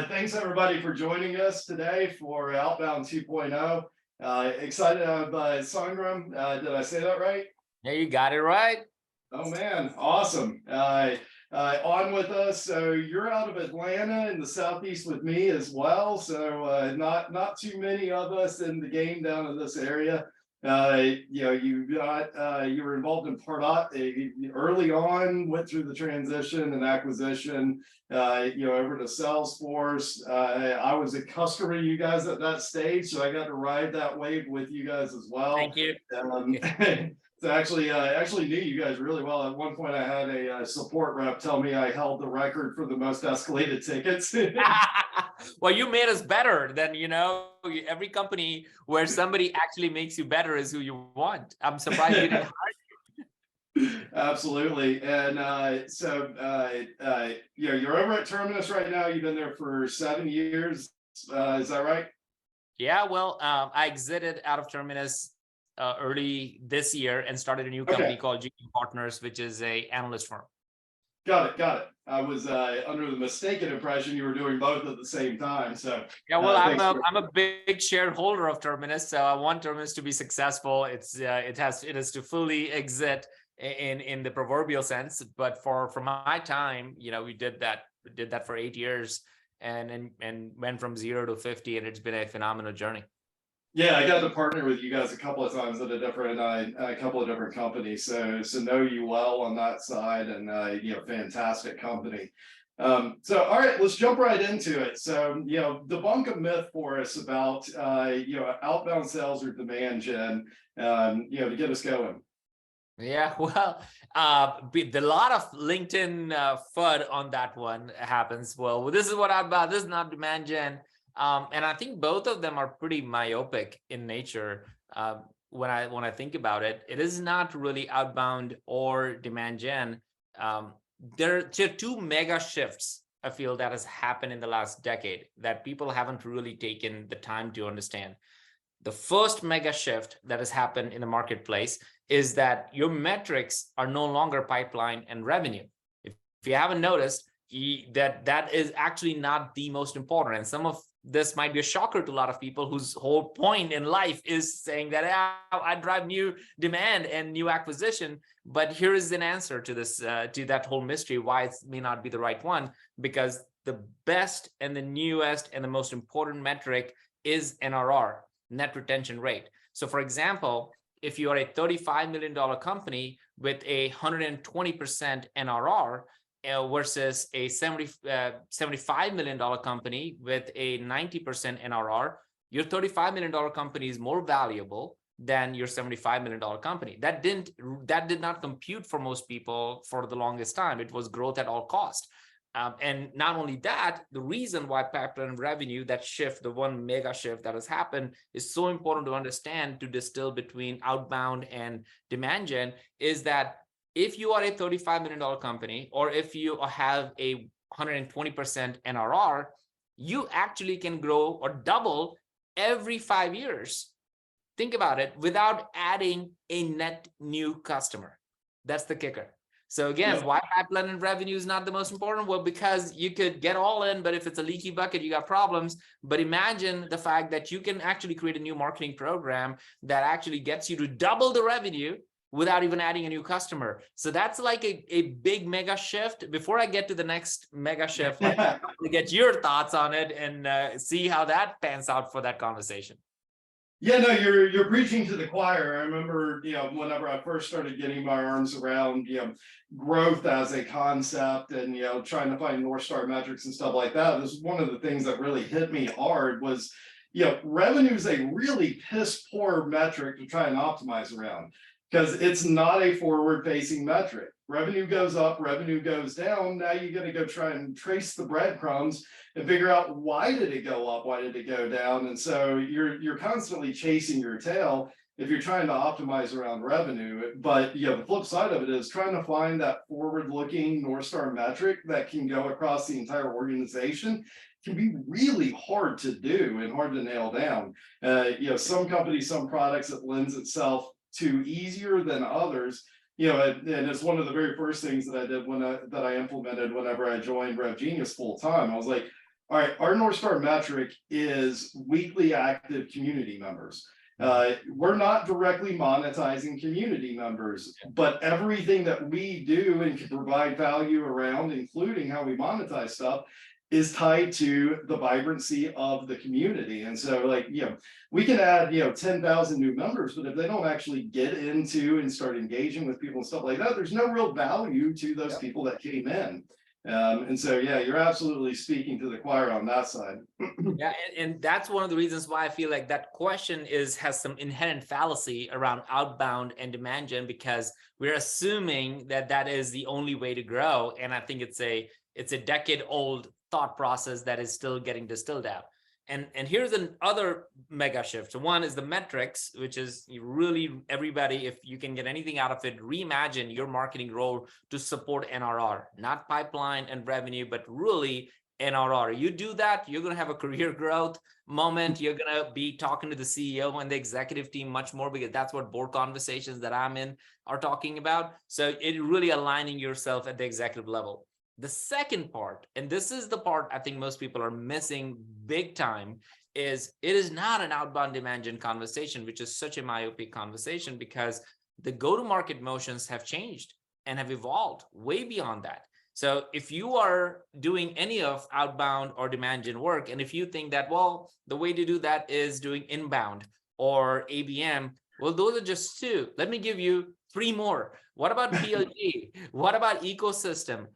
Thanks everybody for joining us today for Outbound 2.0. Excited to have Sangram. Did I say that right? Yeah, you got it right. Oh man, awesome. On with us. So you're out of Atlanta in the Southeast with me as well. So not too many of us in the game down in this area. You were involved in early on, went through the transition and acquisition, over to Salesforce. I was a customer of you guys at that stage, so I got to ride that wave with you guys as well. Thank you. So actually knew you guys really well. At one point, I had a support rep tell me I held the record for the most escalated tickets. Well, you made us better than, every company where somebody actually makes you better is who you want. I'm surprised you didn't hire. Absolutely. And you're over at Terminus right now. You've been there for 7 years. Is that right? Yeah, well, I exited out of Terminus early this year and started a new company called GTM Partners, which is a analyst firm. Got it. I was under the mistaken impression you were doing both at the same time. So yeah, well, I'm a big shareholder of Terminus, so I want Terminus to be successful. It is to fully exit in the proverbial sense. But for my time, we did that for 8 years and went from 0 to 50, and it's been a phenomenal journey. Yeah, I got to partner with you guys a couple of times at a couple of different companies, so know you well on that side, and fantastic company. So all right, let's jump right into it. So debunk a myth for us about outbound sales or demand gen, to get us going. Yeah, well, a lot of LinkedIn FUD on that one happens. Well, this is what outbound, this is not demand gen. And I think both of them are pretty myopic in nature. When I think about it, it is not really outbound or demand gen. There are two mega shifts I feel that has happened in the last decade that people haven't really taken the time to understand. The first mega shift that has happened in the marketplace is that your metrics are no longer pipeline and revenue. If you haven't noticed, that is actually not the most important. And some of this might be a shocker to a lot of people whose whole point in life is saying that I drive new demand and new acquisition. But here is an answer to this, to that whole mystery, why it may not be the right one, because the best and the newest and the most important metric is NRR, net retention rate. So for example, if you are a $35 million company with a 120% NRR, versus a $75 million company with a 90% NRR, your $35 million company is more valuable than your $75 million company. That did not compute for most people for the longest time. It was growth at all cost. And not only that, the reason why pipeline revenue, that shift, the one mega shift that has happened, is so important to understand, to distill between outbound and demand gen, is that if you are a $35 million company, or if you have a 120% NRR, you actually can grow or double every 5 years. Think about it, without adding a net new customer. That's the kicker. So again, why pipeline and revenue is not the most important? Well, because you could get all in, but if it's a leaky bucket, you got problems. But imagine the fact that you can actually create a new marketing program that actually gets you to double the revenue without even adding a new customer. So that's like a big mega shift. Before I get to the next mega shift, I want to get your thoughts on it and see how that pans out for that conversation. Yeah, no, you're preaching to the choir. I remember, whenever I first started getting my arms around, growth as a concept and, trying to find North Star metrics and stuff like that. This is one of the things that really hit me hard was, revenue is a really piss poor metric to try and optimize around, because it's not a forward-facing metric. Revenue goes up, revenue goes down. Now you're going to go try and trace the breadcrumbs and figure out, why did it go up? Why did it go down? And so you're constantly chasing your tail if you're trying to optimize around revenue. But the flip side of it is trying to find that forward-looking North Star metric that can go across the entire organization can be really hard to do and hard to nail down. Some companies, some products, it lends itself to easier than others. And it's one of the very first things that I did that I implemented whenever I joined RevGenius full time. I was like, All right, our North Star metric is weekly active community members. We're not directly monetizing community members, but everything that we do and can provide value around, including how we monetize stuff, is tied to the vibrancy of the community. And so, like, we can add, 10,000 new members, but if they don't actually get into and start engaging with people and stuff like that, there's no real value to those people that came in. And so, yeah, you're absolutely speaking to the choir on that side. Yeah, and that's one of the reasons why I feel like that question has some inherent fallacy around outbound and demand gen, because we're assuming that that is the only way to grow. And I think it's a decade old thought process that is still getting distilled out. And here's another mega shift. So one is the metrics, which is really everybody, if you can get anything out of it, reimagine your marketing role to support NRR, not pipeline and revenue, but really NRR. You do that, you're going to have a career growth moment. You're going to be talking to the CEO and the executive team much more, because that's what board conversations that I'm in are talking about. So it really aligning yourself at the executive level. The second part, and this is the part I think most people are missing big time, is it is not an outbound demand gen conversation, which is such a myopic conversation, because the go-to-market motions have changed and have evolved way beyond that. So if you are doing any of outbound or demand gen work, and if you think that, well, the way to do that is doing inbound or ABM, well, those are just two. Let me give you three more. What about PLG? What about ecosystem?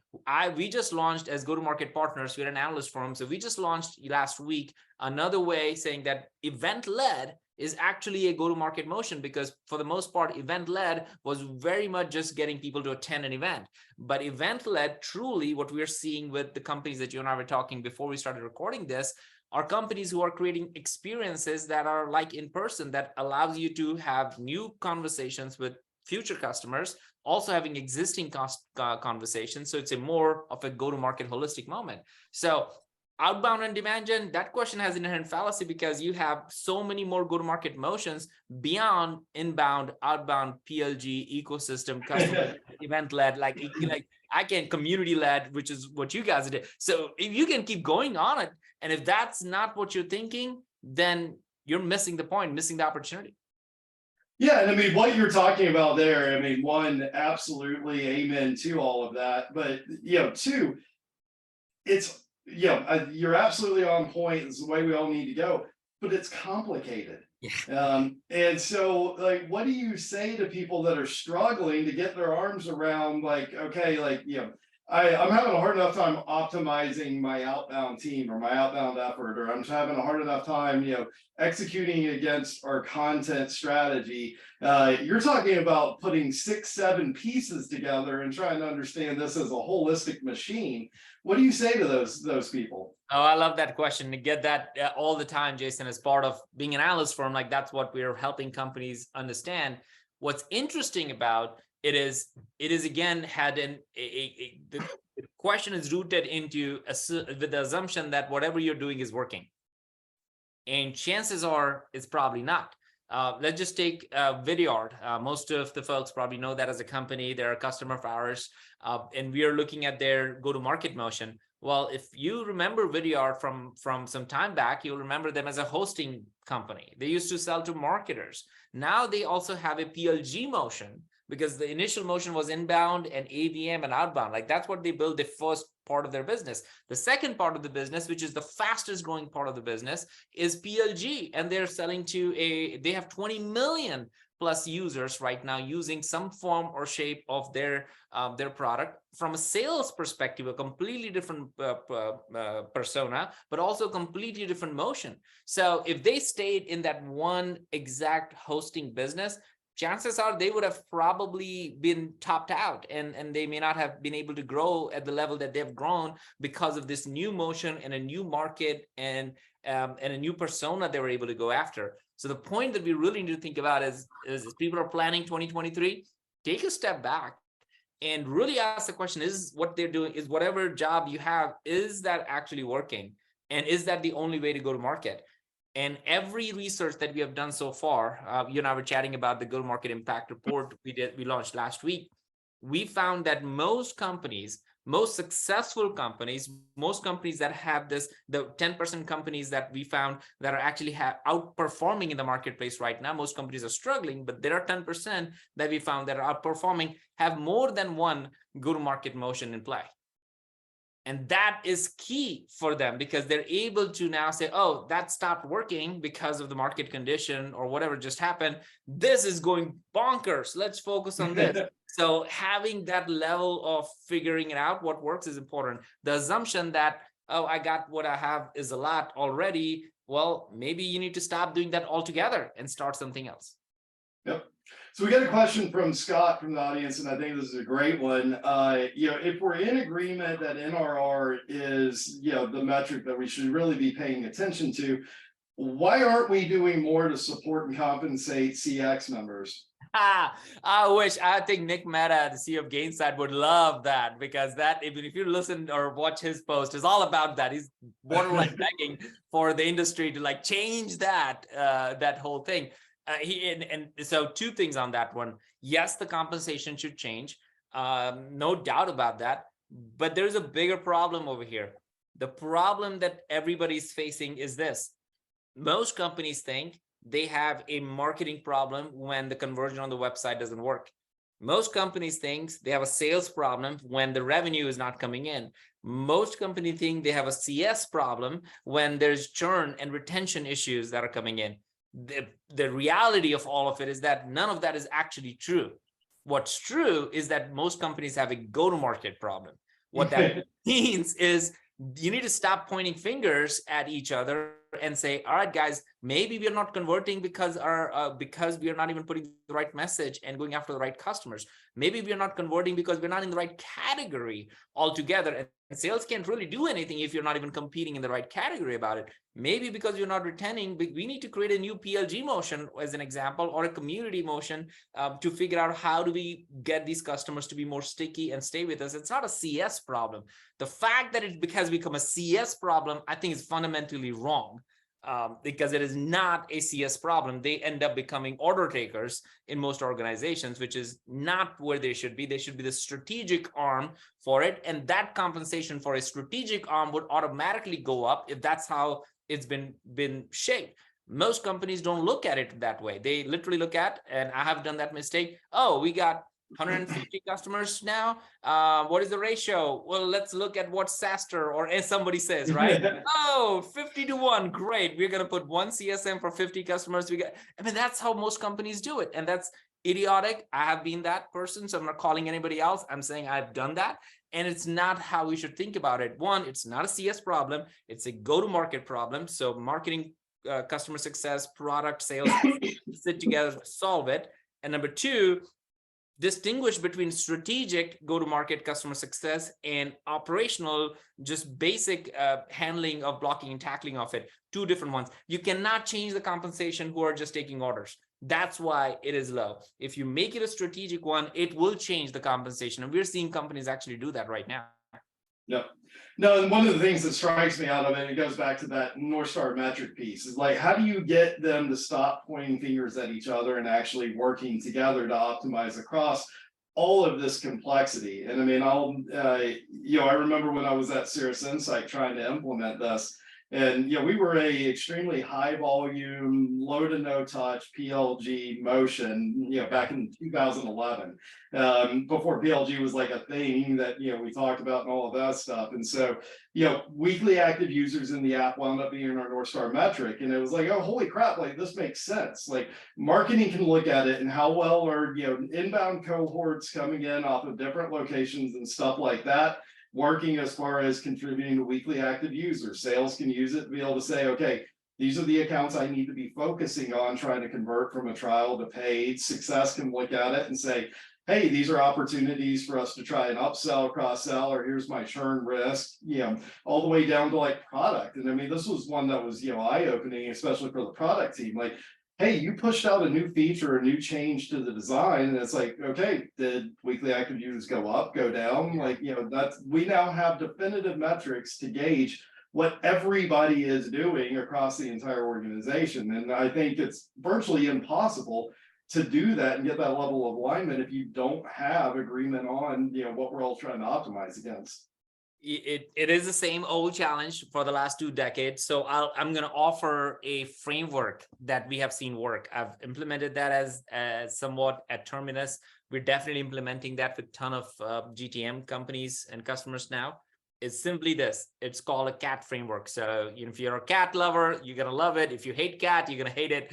We just launched as go-to-market partners. We're an analyst firm. So we just launched last week another way, saying that event-led is actually a go-to-market motion, because for the most part, event-led was very much just getting people to attend an event. But event-led, truly what we're seeing with the companies that you and I were talking before we started recording this, are companies who are creating experiences that are like in person, that allows you to have new conversations with future customers, also having existing conversations. So it's a more of a go-to-market holistic moment. So outbound and demand gen, that question has inherent fallacy, because you have so many more go-to-market motions beyond inbound, outbound, PLG, ecosystem, customer, event-led, like I can community-led, which is what you guys did. So if you can keep going on it, and if that's not what you're thinking, then you're missing the point, missing the opportunity. Yeah, and I mean, what you're talking about there, I mean, one, absolutely amen to all of that. But, two, it's, you're absolutely on point. It's the way we all need to go, but it's complicated. Yeah. And so, like, what do you say to people that are struggling to get their arms around, like, okay, like, I'm having a hard enough time optimizing my outbound team or my outbound effort, or I'm having a hard enough time, executing against our content strategy. You're talking about putting 6, 7 pieces together and trying to understand this as a holistic machine. What do you say to those people? Oh, I love that question. To get that all the time, Jason, as part of being an analyst firm, like that's what we're helping companies understand. What's interesting about it is again had the question is rooted into with the assumption that whatever you're doing is working, and chances are it's probably not. Let's just take Vidyard. Most of the folks probably know that as a company. They're a customer of ours, and we are looking at their go-to-market motion. Well, if you remember Vidyard from some time back, you'll remember them as a hosting company. They used to sell to marketers. Now they also have a PLG motion, because the initial motion was inbound and ABM and outbound. Like that's what they built the first part of their business. The second part of the business, which is the fastest growing part of the business, is PLG. And they're selling to they have 20 million plus users right now using some form or shape of their product. From a sales perspective, a completely different persona, but also completely different motion. So if they stayed in that one exact hosting business, chances are they would have probably been topped out, and they may not have been able to grow at the level that they've grown because of this new motion and a new market and a new persona they were able to go after. So the point that we really need to think about is people are planning 2023, take a step back and really ask the question, is what they're doing, is whatever job you have, is that actually working? And is that the only way to go to market? And every research that we have done so far, you and I were chatting about the go-to-market impact report we launched last week. We found that most companies Most successful companies, most companies that have this, the 10% companies that we found that are actually outperforming in the marketplace right now, most companies are struggling, but there are 10% that we found that are outperforming, have more than one go-to-market motion in play. And that is key for them because they're able to now say, oh, that stopped working because of the market condition or whatever just happened. This is going bonkers. Let's focus on this. So having that level of figuring it out, what works is important. The assumption that, oh, I got what I have is a lot already. Well, maybe you need to stop doing that altogether and start something else. Yep. So we got a question from Scott from the audience, and I think this is a great one. If we're in agreement that NRR is, the metric that we should really be paying attention to, why aren't we doing more to support and compensate CX members? I think Nick Mehta, the CEO of Gainsight, would love that, because that, even if you listen or watch his post, is all about that. He's borderline begging for the industry to like change that whole thing. So two things on that one. Yes, the compensation should change. No doubt about that. But there's a bigger problem over here. The problem that everybody's facing is this. Most companies think they have a marketing problem when the conversion on the website doesn't work. Most companies think they have a sales problem when the revenue is not coming in. Most companies think they have a CS problem when there's churn and retention issues that are coming in. The reality of all of it is that none of that is actually true. What's true is that most companies have a go-to-market problem. What that means is you need to stop pointing fingers at each other and say, all right, guys, maybe we're not converting because we are not even putting the right message and going after the right customers. Maybe we're not converting because we're not in the right category altogether. And sales can't really do anything if you're not even competing in the right category about it. Maybe because you're not retaining, we need to create a new PLG motion as an example, or a community motion to figure out how do we get these customers to be more sticky and stay with us. It's not a CS problem. The fact that it has become a CS problem, I think, is fundamentally wrong. Because it is not a CS problem. They end up becoming order takers in most organizations, which is not where they should be. They should be the strategic arm for it. And that compensation for a strategic arm would automatically go up if that's how it's been shaped. Most companies don't look at it that way. They literally look at, and I have done that mistake, oh, we got 150 customers now. What is the ratio? Well, let's look at what SaaStr or as somebody says, right? Oh, 50-1. Great. We're going to put one CSM for 50 customers. That's how most companies do it. And that's idiotic. I have been that person, so I'm not calling anybody else. I'm saying I've done that. And it's not how we should think about it. One, it's not a CS problem. It's a go-to-market problem. So marketing, customer success, product sales, sit together to solve it. And number two, distinguish between strategic go-to-market customer success and operational, just basic handling of blocking and tackling of it. Two different ones. You cannot change the compensation who are just taking orders. That's why it is low. If you make it a strategic one, it will change the compensation. And we're seeing companies actually do that right now. Yep. No, and one of the things that strikes me out of it, it goes back to that North Star metric piece, is like, how do you get them to stop pointing fingers at each other and actually working together to optimize across all of this complexity? And I remember when I was at Cirrus Insight trying to implement this, and we were a extremely high volume, low to no touch PLG motion, back in 2011, before PLG was like a thing that we talked about and all of that stuff. And so weekly active users in the app wound up being our North Star metric, and it was like, oh, holy crap, like this makes sense. Like marketing can look at it and how well are inbound cohorts coming in off of different locations and stuff like that, working as far as contributing to weekly active users. Sales can use it to be able to say, okay, these are the accounts I need to be focusing on trying to convert from a trial to paid. Success can look at it and say, hey, these are opportunities for us to try and upsell, cross-sell, or here's my churn risk, all the way down to like product. And this was one that was, eye-opening, especially for the product team. Like, hey, you pushed out a new feature, a new change to the design, and it's like, okay, did weekly active users go up, go down? Like, we now have definitive metrics to gauge what everybody is doing across the entire organization. And I think it's virtually impossible to do that and get that level of alignment if you don't have agreement on, what we're all trying to optimize against. It is the same old challenge for the last 2 decades. So I'm going to offer a framework that we have seen work. I've implemented that as somewhat at Terminus. We're definitely implementing that with a ton of GTM companies and customers now. It's simply this. It's called a CAT framework. So if you're a cat lover, you're going to love it. If you hate cat, you're going to hate it.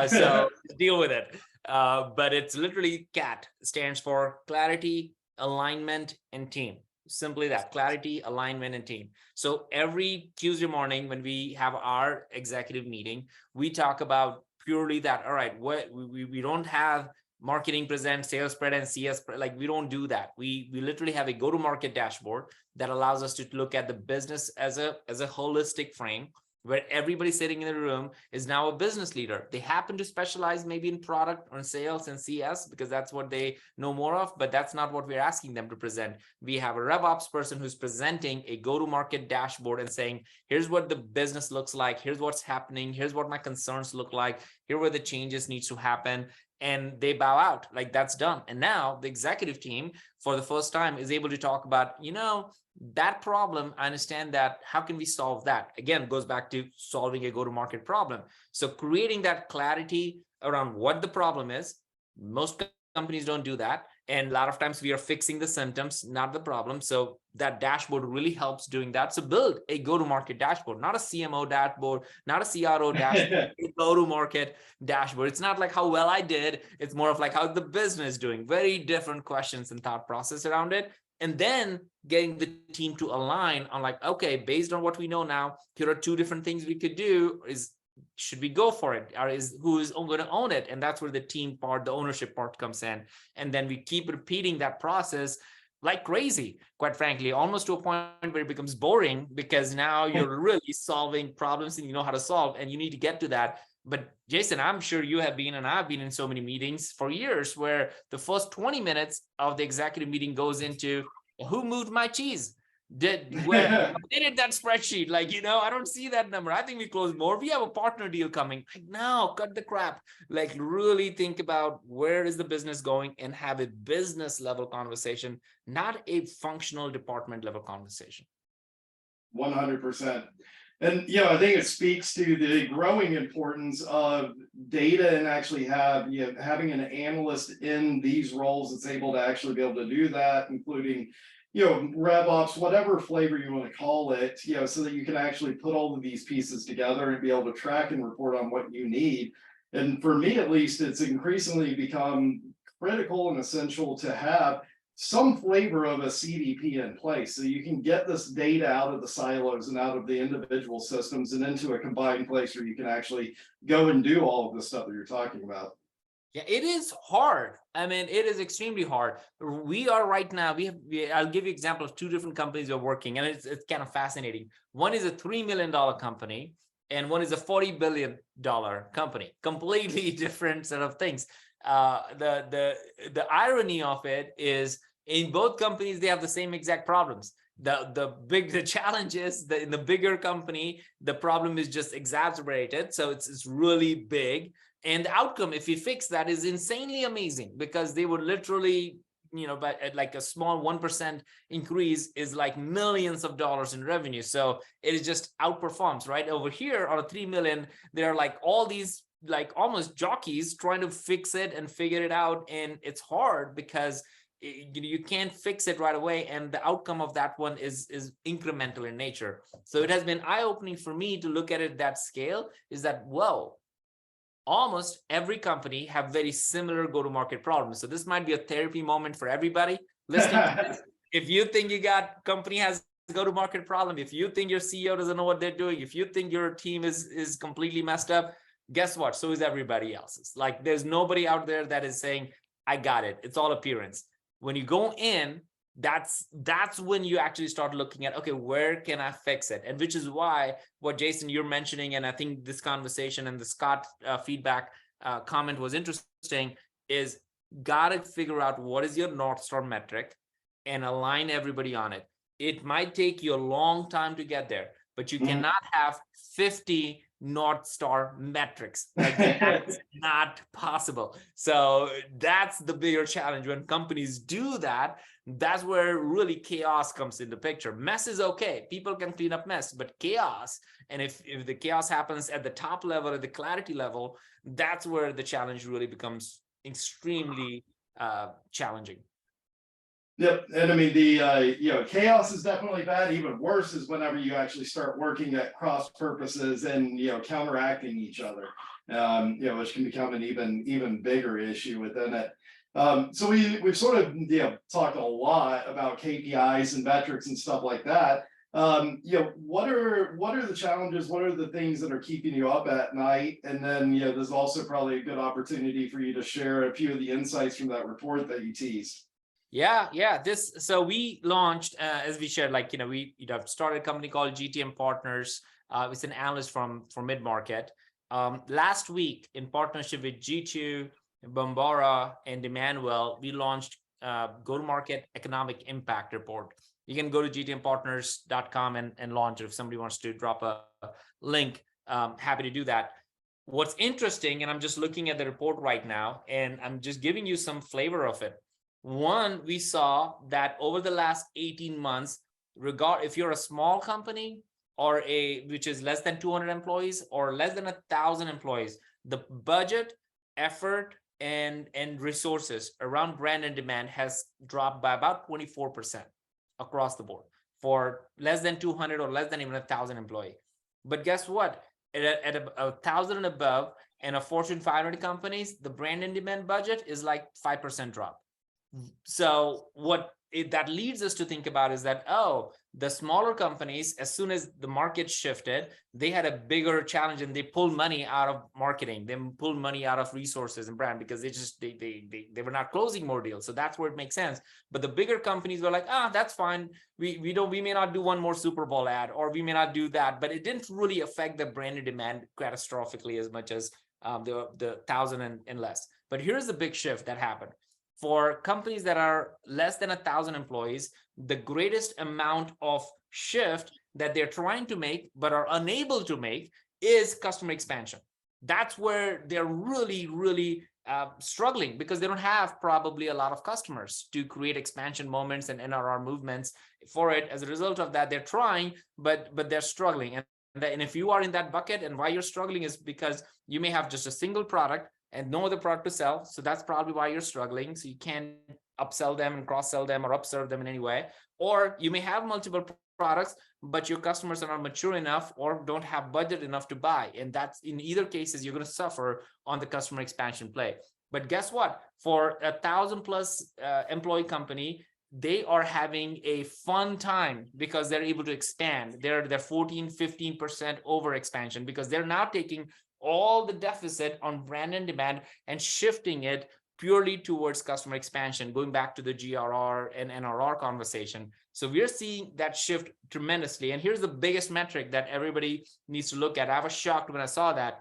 So deal with it. But it's literally CAT stands for clarity, alignment, and team. Simply that: clarity, alignment, and team. So every Tuesday morning when we have our executive meeting, we talk about purely that. All right, what we don't have marketing present, sales spread, and CS spread. Like, we don't do that. We literally have a go-to-market dashboard that allows us to look at the business as a holistic frame, where everybody sitting in the room is now a business leader. They happen to specialize maybe in product or sales and CS because that's what they know more of, but that's not what we're asking them to present. We have a RevOps person who's presenting a go-to-market dashboard and saying, here's what the business looks like, here's what's happening, here's what my concerns look like, here where the changes needs to happen. And they bow out, like, that's done. And now the executive team, for the first time, is able to talk about, that problem. I understand that. How can we solve that? Again, goes back to solving a go-to-market problem. So creating that clarity around what the problem is. Most companies don't do that. And a lot of times we are fixing the symptoms, not the problem. So that dashboard really helps doing that. So build a go-to-market dashboard, not a CMO dashboard, not a CRO dashboard, a go-to-market dashboard. It's not like how well I did. It's more of like how the business is doing. Very different questions and thought process around it. And then getting the team to align on, like, okay, based on what we know now, here are 2 different things we could do. Should we go for it? Or who is going to own it? And that's where the team part, the ownership part comes in. And then we keep repeating that process like crazy, quite frankly, almost to a point where it becomes boring, because now you're really solving problems and you know how to solve, and you need to get to that. But Jason, I'm sure you have been, and I've been in so many meetings for years where the first 20 minutes of the executive meeting goes into, who moved my cheese? Where updated that spreadsheet? Like, I don't see that number. I think we closed more. We have a partner deal coming. Like, no, cut the crap. Like, really think about where is the business going and have a business level conversation, not a functional department level conversation. 100%. And, I think it speaks to the growing importance of data, and actually having an analyst in these roles that's able to actually be able to do that, including, RevOps, whatever flavor you want to call it, so that you can actually put all of these pieces together and be able to track and report on what you need. And for me, at least, it's increasingly become critical and essential to have some flavor of a CDP in place, so you can get this data out of the silos and out of the individual systems and into a combined place where you can actually go and do all of the stuff that you're talking about. Yeah, it is hard. I mean, it is extremely hard. We are right now, I'll give you an example of 2 different companies we're working, and it's kind of fascinating. One is a $3 million company, and one is a $40 billion company. Completely different set of things. The irony of it is, in both companies, they have the same exact problems. The challenge is that in the bigger company, the problem is just exacerbated. So it's really big. And the outcome, if you fix that, is insanely amazing, because they would literally, but at like a small 1% increase is like millions of dollars in revenue. So it is just outperforms, right? Over here on a 3 million, there are like all these like almost jockeys trying to fix it and figure it out. And it's hard because you can't fix it right away. And the outcome of that one is incremental in nature. So it has been eye-opening for me to look at it that scale, is that, whoa, almost every company have very similar go-to-market problems. So this might be a therapy moment for everybody listening to this. If you think company has a go-to-market problem, if you think your CEO doesn't know what they're doing, if you think your team is completely messed up, guess what? So is everybody else's. Like, there's nobody out there that is saying, I got it. It's all appearance. When you go in, that's when you actually start looking at, okay, where can I fix it? And which is why what Jason, you're mentioning, and I think this conversation and the Scott feedback comment was interesting, is gotta figure out what is your North Star metric and align everybody on it. It might take you a long time to get there, but you cannot have 50 North Star metrics. Like that's not possible. So that's the bigger challenge. When companies do that, that's where really chaos comes in the picture. Mess is okay. People can clean up mess, but chaos, and if the chaos happens at the top level, at the clarity level, that's where the challenge really becomes extremely challenging. Yep, and I mean the chaos is definitely bad. Even worse is whenever you actually start working at cross purposes and counteracting each other, which can become an even bigger issue within it. So we've sort of talked a lot about KPIs and metrics and stuff like that. What are the challenges? What are the things that are keeping you up at night? And then there's also probably a good opportunity for you to share a few of the insights from that report that you teased. Yeah. So we launched, as we shared, we started a company called GTM Partners. It's an analyst from mid-market. Last week, in partnership with G2, Bombara, and Emmanuel, we launched go-to-market economic impact report. You can go to gtmpartners.com and launch it. If somebody wants to drop a link, happy to do that. What's interesting, and I'm just looking at the report right now, and I'm just giving you some flavor of it. One, we saw that over the last 18 months, if you're a small company or which is less than 200 employees or less than 1,000 employees, the budget, effort, and resources around brand and demand has dropped by about 24% across the board for less than 200 or less than even 1,000 employee. But guess what? At 1,000 and above and a Fortune 500 companies, the brand and demand budget is like 5% drop. So that leads us to think about is that, the smaller companies, as soon as the market shifted, they had a bigger challenge and they pulled money out of marketing. They pulled money out of resources and brand because they were not closing more deals. So that's where it makes sense. But the bigger companies were like, that's fine. We may not do one more Super Bowl ad, or we may not do that, but it didn't really affect the branded demand catastrophically as much as the 1,000 and less. But here's the big shift that happened. For companies that are less than 1,000 employees, the greatest amount of shift that they're trying to make but are unable to make is customer expansion. That's where they're really, really struggling because they don't have probably a lot of customers to create expansion moments and NRR movements for it. As a result of that, they're trying, but they're struggling. And if you are in that bucket, and why you're struggling is because you may have just a single product and no other product to sell. So that's probably why you're struggling. So you can't upsell them and cross-sell them or upserve them in any way. Or you may have multiple products, but your customers are not mature enough or don't have budget enough to buy. And that's, in either cases, you're going to suffer on the customer expansion play. But guess what? For 1,000+ employee company, they are having a fun time because they're able to expand. They're 14-15% over expansion because they're now taking all the deficit on brand and demand and shifting it purely towards customer expansion, going back to the GRR and NRR conversation. So we're seeing that shift tremendously. And here's the biggest metric that everybody needs to look at. I was shocked when I saw that.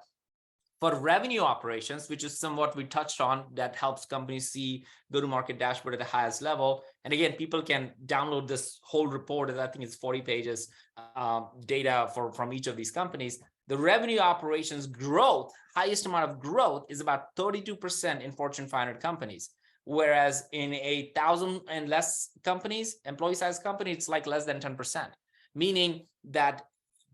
For revenue operations, which is somewhat we touched on, that helps companies see go-to-market dashboard at the highest level. And again, people can download this whole report, and I think it's 40 pages data from each of these companies. The revenue operations growth, highest amount of growth, is about 32% in Fortune 500 companies. Whereas in 1,000 and less companies, employee size company, it's like less than 10%, meaning that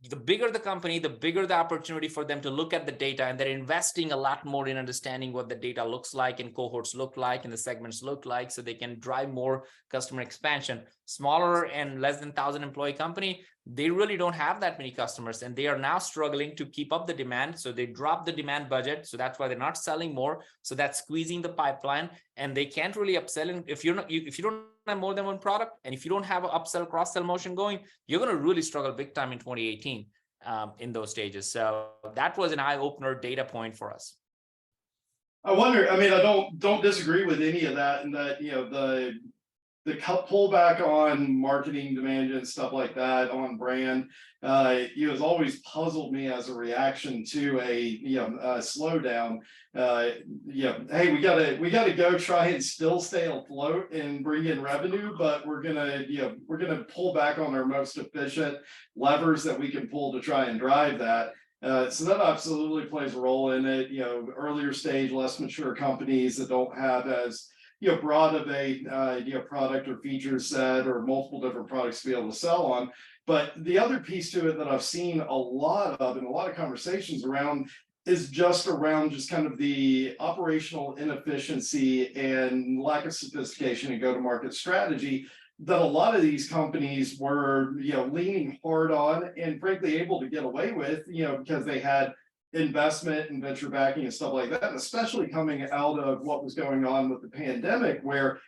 the bigger the company, the bigger the opportunity for them to look at the data, and they're investing a lot more in understanding what the data looks like and cohorts look like and the segments look like, so they can drive more customer expansion. Smaller and less than 1,000 employee company, they really don't have that many customers, and they are now struggling to keep up the demand. So they drop the demand budget. So that's why they're not selling more. So that's squeezing the pipeline, and they can't really upsell. And if you don't have more than one product, and if you don't have an upsell cross-sell motion going, you're going to really struggle big time in 2018 in those stages. So that was an eye-opener data point for us. I wonder, I mean, I don't disagree with any of that, and that the pullback on marketing demand and stuff like that on brand, has always puzzled me as a reaction to a slowdown. Hey, we gotta go try and still stay afloat and bring in revenue, but we're gonna pull back on our most efficient levers that we can pull to try and drive that. So that absolutely plays a role in it. Earlier stage, less mature companies that don't have as broad of a product or feature set or multiple different products to be able to sell on. But the other piece to it that I've seen a lot of in a lot of conversations around is just around just kind of the operational inefficiency and lack of sophistication and go-to-market strategy that a lot of these companies were, leaning hard on and frankly able to get away with, because they had investment and venture backing and stuff like that, and especially coming out of what was going on with the pandemic, where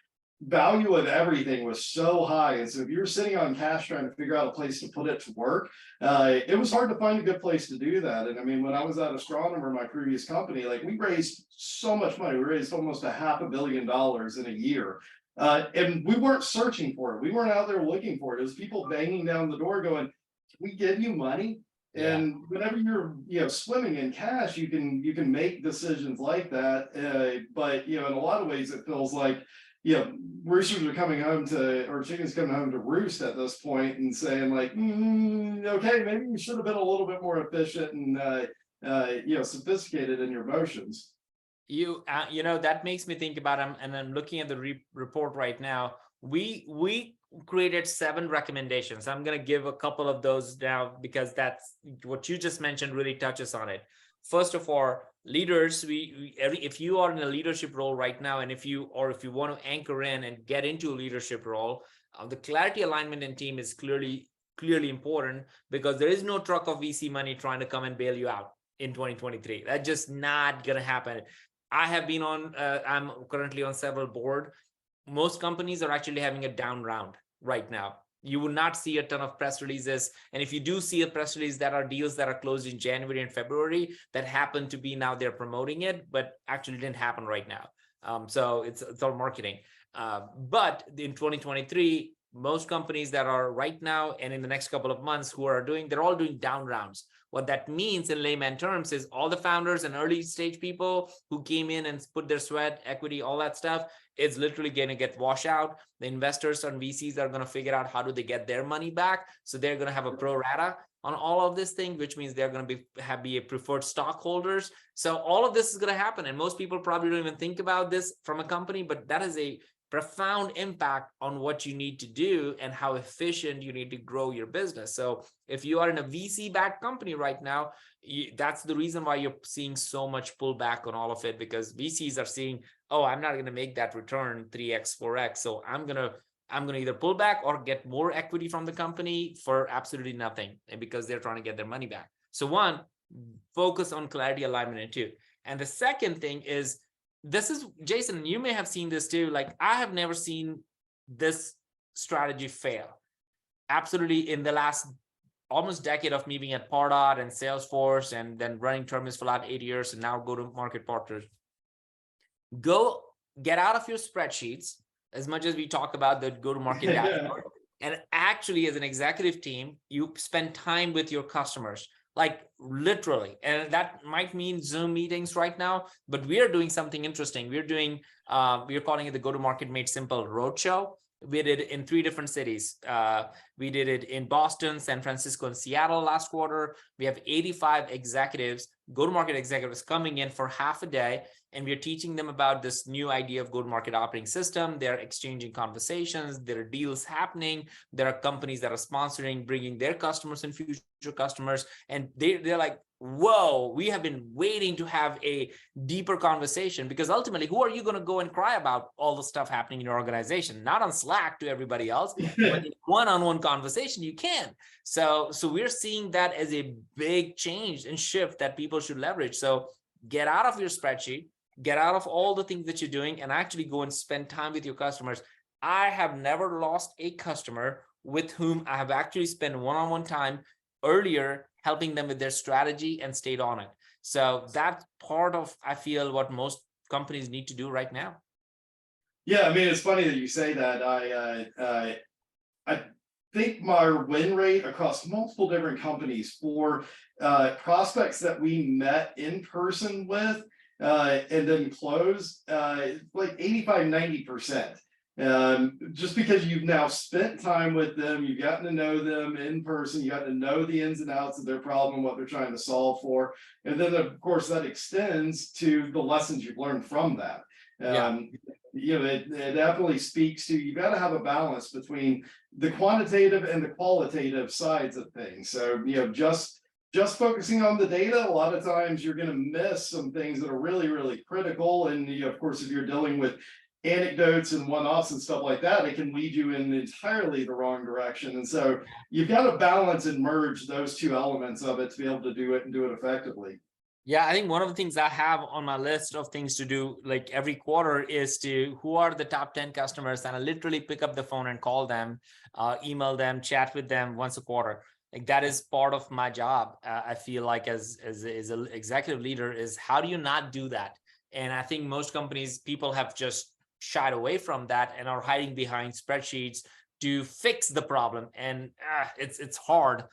value of everything was so high. And so if you're sitting on cash trying to figure out a place to put it to work, it was hard to find a good place to do that. And I mean, when I was at Astronomer, my previous company, like we raised so much money, we raised almost $500 million in a year. And we weren't searching for it. We weren't out there looking for it. It was people banging down the door going, "Can we give you money?" And whenever you're swimming in cash, you can make decisions like that. But in a lot of ways, it feels like roosters are coming home to, or chickens coming home to roost at this point, and saying like, okay, maybe you should have been a little bit more efficient and sophisticated in your motions. That makes me think about and I'm looking at the report right now. We created 7 recommendations. I'm going to give a couple of those now because that's what you just mentioned really touches on it. First of all, leaders, if you are in a leadership role right now, and if you want to anchor in and get into a leadership role, the clarity, alignment, and team is clearly important, because there is no truck of VC money trying to come and bail you out in 2023. That's just not going to happen. I have been I'm currently on several boards. Most companies are actually having a down round right now. You will not see a ton of press releases. And if you do see a press release, that are deals that are closed in January and February that happen to be now they're promoting it, but actually didn't happen right now. So it's all marketing. But in 2023, most companies that are right now and in the next couple of months they're all doing down rounds. What that means in layman terms is all the founders and early stage people who came in and put their sweat, equity, all that stuff, is literally going to get washed out. The investors and VCs are going to figure out how do they get their money back. So they're going to have a pro rata on all of this thing, which means they're going to be a preferred stockholders. So all of this is going to happen. And most people probably don't even think about this from a company, but that is a profound impact on what you need to do and how efficient you need to grow your business. So if you are in a VC-backed company right now, that's the reason why you're seeing so much pullback on all of it, because VCs are seeing, oh, I'm not going to make that return 3x, 4x. So I'm going to either pull back or get more equity from the company for absolutely nothing, and because they're trying to get their money back. So 1, focus on clarity, alignment, and 2. And the second thing is, this is, Jason, you may have seen this too. Like, I have never seen this strategy fail. Absolutely, in the last almost decade of me being at Pardot and Salesforce and then running Terminus for the last 8 years and now go-to-market partners. Go get out of your spreadsheets, as much as we talk about the go-to-market dashboard, and actually, as an executive team, you spend time with your customers. Like literally, and that might mean Zoom meetings right now, but we are doing something interesting. We're calling it the Go-to-Market Made Simple Roadshow. We did it in 3 different cities. We did it in Boston, San Francisco, and Seattle last quarter. We have 85 executives, go-to-market executives, coming in for half a day, and we're teaching them about this new idea of go-to-market operating system. They're exchanging conversations. There are deals happening. There are companies that are sponsoring, bringing their customers and future customers, and they're like, whoa, we have been waiting to have a deeper conversation, because ultimately, who are you going to go and cry about all the stuff happening in your organization? Not on Slack to everybody else, but in one-on-one conversation, you can. So we're seeing that as a big change and shift that people should leverage. So get out of your spreadsheet, get out of all the things that you're doing, and actually go and spend time with your customers. I have never lost a customer with whom I have actually spent one-on-one time earlier, helping them with their strategy and stayed on it. So that's part of, I feel, what most companies need to do right now. Yeah, I mean, it's funny that you say that. I think my win rate across multiple different companies for prospects that we met in person with and then closed, like 85-90%. Just because you've now spent time with them, you've gotten to know them in person, you got to know the ins and outs of their problem, what they're trying to solve for. And then of course that extends to the lessons you've learned from that. It definitely speaks to, you got to have a balance between the quantitative and the qualitative sides of things. So, just focusing on the data, a lot of times you're going to miss some things that are really, really critical. And of course, if you're dealing with anecdotes and one-offs and stuff like that, it can lead you in entirely the wrong direction. And so you've got to balance and merge those two elements of it to be able to do it and do it effectively. Yeah, I think one of the things I have on my list of things to do, like every quarter, is who are the top 10 customers, and I literally pick up the phone and call them, email them, chat with them once a quarter. Like that is part of my job. I feel like as an executive leader, is how do you not do that? And I think most companies, people have just shied away from that and are hiding behind spreadsheets to fix the problem. And it's hard.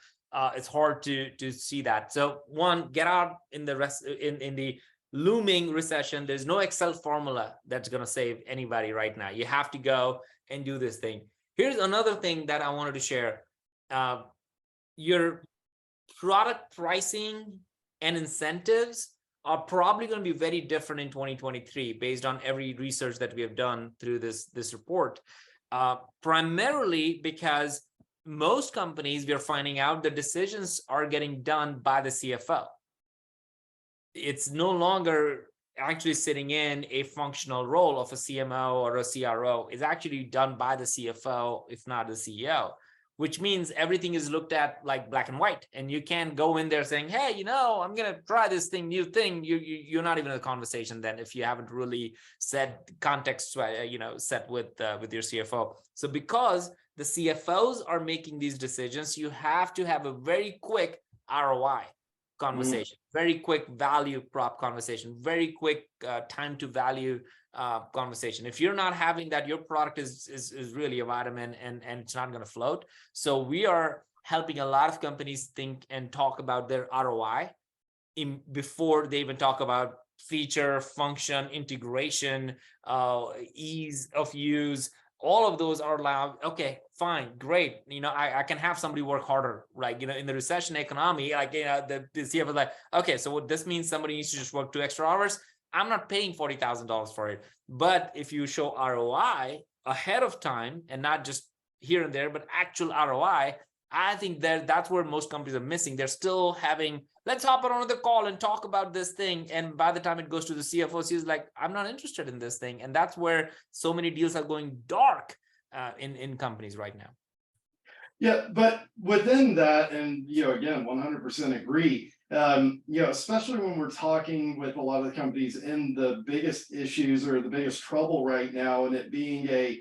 It's hard to see that. So one, get out in the looming recession. There's no Excel formula that's going to save anybody right now. You have to go and do this thing. Here's another thing that I wanted to share. Your product pricing and incentives are probably going to be very different in 2023 based on every research that we have done through this report. Primarily because most companies, we are finding out the decisions are getting done by the CFO. It's no longer actually sitting in a functional role of a CMO or a CRO. It's actually done by the CFO, if not the CEO, which means everything is looked at like black and white. And you can't go in there saying, hey, I'm going to try this new thing. You're not even in a conversation then if you haven't really set context, set with your CFO. So because the CFOs are making these decisions, you have to have a very quick ROI conversation, very quick value prop conversation, very quick time to value conversation. If you're not having that, your product is really a vitamin and it's not going to float. So we are helping a lot of companies think and talk about their ROI before they even talk about feature, function, integration, ease of use. All of those are allowed. Okay, fine, great. I can have somebody work harder, right? In the recession economy, the CFO is like, okay, so what this means, somebody needs to just work 2 extra hours. I'm not paying $40,000 for it. But if you show ROI ahead of time and not just here and there, but actual ROI, I think that's where most companies are missing. They're still having, let's hop on another call and talk about this thing. And by the time it goes to the CFO, she's like, I'm not interested in this thing. And that's where so many deals are going dark in companies right now. Yeah, but within that, and again, 100% agree. Especially when we're talking with a lot of the companies in the biggest issues or the biggest trouble right now, and it being a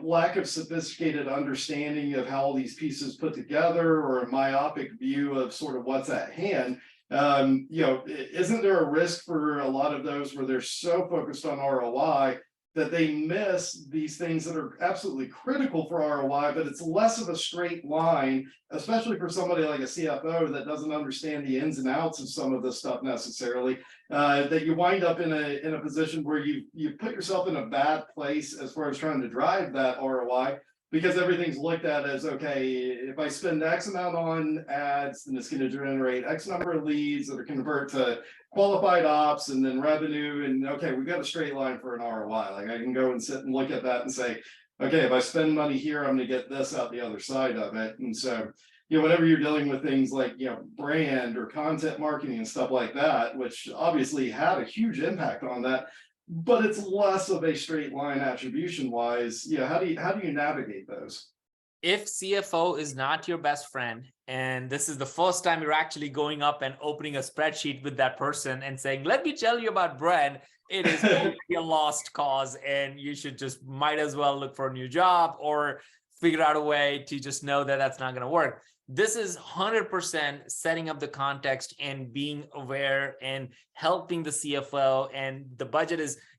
lack of sophisticated understanding of how all these pieces put together, or a myopic view of sort of what's at hand. Isn't there a risk for a lot of those where they're so focused on ROI that they miss these things that are absolutely critical for ROI, but it's less of a straight line, especially for somebody like a CFO that doesn't understand the ins and outs of some of this stuff necessarily, that you wind up in a position where you put yourself in a bad place as far as trying to drive that ROI, because everything's looked at as, okay, if I spend X amount on ads, then it's going to generate X number of leads that are convert to qualified ops and then revenue. And okay, we've got a straight line for an ROI. Like I can go and sit and look at that and say, okay, if I spend money here, I'm going to get this out the other side of it. And so, whenever you're dealing with things like, brand or content marketing and stuff like that, which obviously had a huge impact on that, but it's less of a straight line attribution wise. How do you navigate those? If CFO is not your best friend, and this is the first time you're actually going up and opening a spreadsheet with that person and saying, let me tell you about brand, it is a lost cause, and you should might as well look for a new job or figure out a way to just know that that's not going to work. This is 100% setting up the context and being aware and helping the CFO. And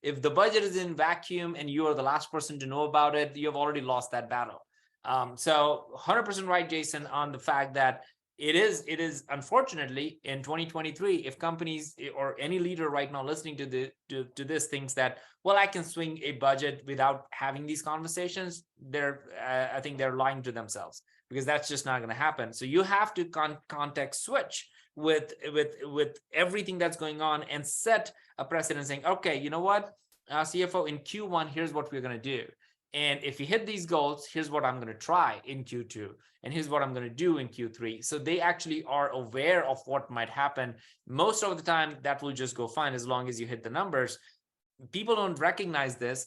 if the budget is in vacuum and you are the last person to know about it, you have already lost that battle. So 100% right, Jason, on the fact that it is unfortunately in 2023, if companies or any leader right now listening to this thinks that, well, I can swing a budget without having these conversations, I think they're lying to themselves, because that's just not going to happen. So you have to context switch with everything that's going on and set a precedent saying, okay, you know what, CFO, in Q1, here's what we're going to do. And if you hit these goals, here's what I'm going to try in Q2. And here's what I'm going to do in Q3. So they actually are aware of what might happen. Most of the time, that will just go fine as long as you hit the numbers. People don't recognize this.